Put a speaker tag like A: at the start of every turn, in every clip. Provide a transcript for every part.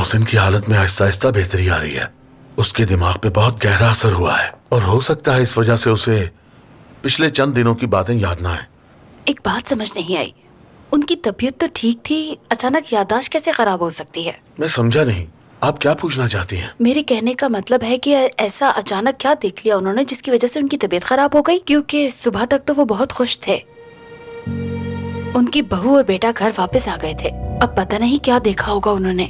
A: मोहसिन की हालत में आहिस्ता आहिस्ता बेहतरी आ रही है। उसके दिमाग पे बहुत गहरा असर हुआ है और हो सकता है इस वजह से उसे पिछले चंद दिनों की बातें याद ना आए।
B: एक बात समझ नहीं आई, उनकी तबीयत तो ठीक थी, अचानक याददाश्त कैसे खराब हो सकती है?
A: मैं समझा नहीं, आप क्या पूछना चाहती हैं?
B: मेरे कहने का मतलब है कि ऐसा अचानक क्या देख लिया उन्होंने जिसकी वजह से उनकी तबीयत खराब हो गई? क्योंकि सुबह तक तो वो बहुत खुश थे, उनकी बहू और बेटा घर वापस आ गए थे। अब पता नहीं क्या देखा होगा उन्होंने।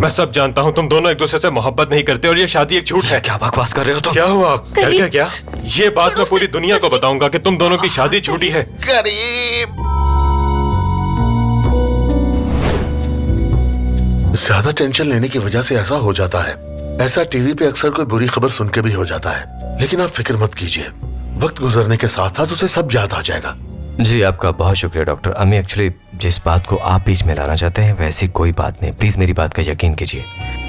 C: मैं सब जानता हूँ, तुम दोनों एक दूसरे से मोहब्बत नहीं करते और ये शादी एक झूठ है।
D: क्या बकवास कर रहे हो तुम?
C: क्या हुआ आप? डर गए क्या? ये बात मैं पूरी दुनिया को बताऊंगा कि तुम दोनों की शादी झूठी है।
A: करीब ज्यादा टेंशन लेने की वजह से ऐसा हो जाता है। ऐसा टीवी पे अक्सर कोई बुरी खबर सुन के भी हो जाता है, लेकिन आप फिक्र मत कीजिए, वक्त गुजरने के साथ साथ उसे सब याद आ जाएगा।
D: जी आपका बहुत शुक्रिया डॉक्टर। अम्मी एक्चुअली जिस बात को आप बीच में लाना चाहते हैं वैसी कोई बात नहीं, प्लीज मेरी बात का यकीन कीजिए।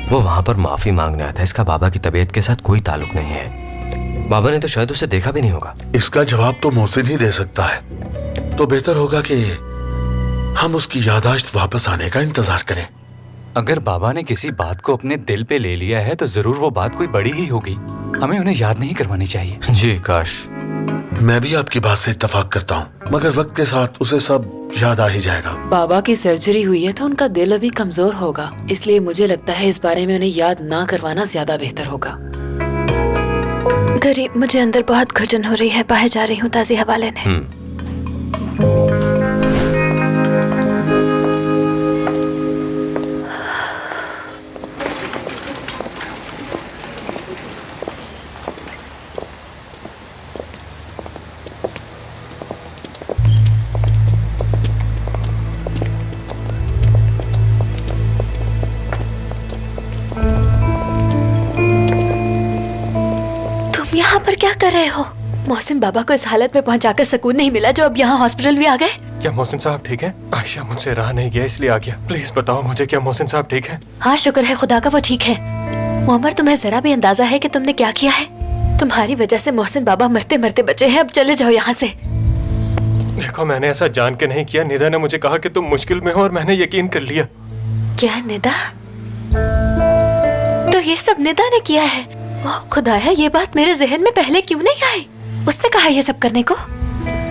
D: वो वहाँ पर माफी मांगने आया था, इसका बाबा की तबीयत के साथ कोई ताल्लुक नहीं है। बाबा ने तो शायद उसे देखा भी नहीं होगा।
A: इसका जवाब तो मोहसिन ही दे सकता है, तो बेहतर होगा कि हम उसकी याददाश्त वापस आने का इंतजार करें।
E: अगर बाबा ने किसी बात को अपने दिल पे ले लिया है तो जरूर वो बात कोई बड़ी ही होगी, हमें उन्हें याद नहीं करवानी चाहिए।
D: जी काश।
A: मैं भी आपकी बात से इत्तेफाक करता हूँ, मगर वक्त के साथ उसे सब याद आ ही जाएगा।
B: बाबा की सर्जरी हुई है तो उनका दिल अभी कमजोर होगा, इसलिए मुझे लगता है इस बारे में उन्हें याद ना करवाना ज्यादा बेहतर होगा। गरीब, मुझे अंदर बहुत घुटन हो रही है, बाहर जा रही हूँ ताज़ी हवा लेने। यहाँ पर क्या कर रहे हो? मोहसिन बाबा को इस हालत में पहुंचाकर सुकून नहीं मिला जो अब यहाँ हॉस्पिटल भी आ गए।
C: क्या मोहसिन साहब ठीक है? आयशा मुझसे रहा नहीं गया इसलिए आ गया। प्लीज बताओ मुझे, क्या मोहसिन साहब ठीक है?
B: हाँ शुक्र है खुदा का, वो ठीक है। मोहम्मद, तुम्हें जरा भी अंदाजा है कि तुमने क्या किया है? तुम्हारी वजह से मोहसिन बाबा मरते मरते बचे हैं। अब चले जाओ यहाँ से।
C: देखो मैंने ऐसा जान के नहीं किया, निदा ने मुझे कहा कि तुम मुश्किल में हो और मैंने यकीन कर लिया।
B: क्या निदा? तो ये सब निदा ने किया है? ओह खुदाया, ये बात मेरे जहन में पहले क्यों नहीं आई? उसने कहा ये सब करने को?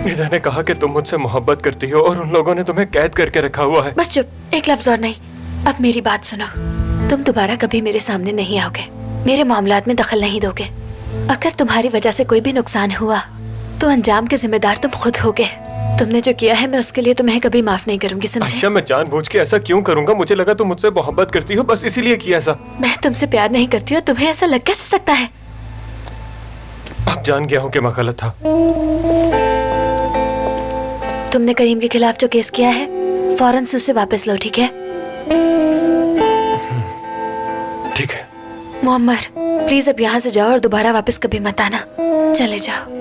C: निदा ने कहा कि तुम मुझसे मोहब्बत करती हो और उन लोगों ने तुम्हें कैद करके रखा हुआ है।
B: बस चुप, एक लफ्ज और नहीं। अब मेरी बात सुनो, तुम दोबारा कभी मेरे सामने नहीं आओगे, मेरे मामलात में दखल नहीं दोगे। अगर तुम्हारी वजह से कोई भी नुकसान हुआ तो अंजाम के जिम्मेदार तुम खुद होगे। तुमने जो किया है मैं उसके लिए तुम्हें कभी माफ नहीं करूंगी, समझे?
C: आयशा मैं जानबूझ के ऐसा क्यों करूंगा? मुझे लगा तुम मुझसे मोहब्बत करती हो, बस इसीलिए किया ऐसा।
B: मैं तुमसे प्यार नहीं करती और तुम्हें ऐसा लग कैसे सकता है?
C: अब जान गया हूँ कि मैं गलत था।
B: तुमने करीम के खिलाफ जो केस किया है फौरन से उसे वापस लो, ठीक है?
C: ठीक है।
B: मुअम्मर प्लीज अब यहाँ से जाओ और दोबारा वापस कभी मत आना। चले जाओ।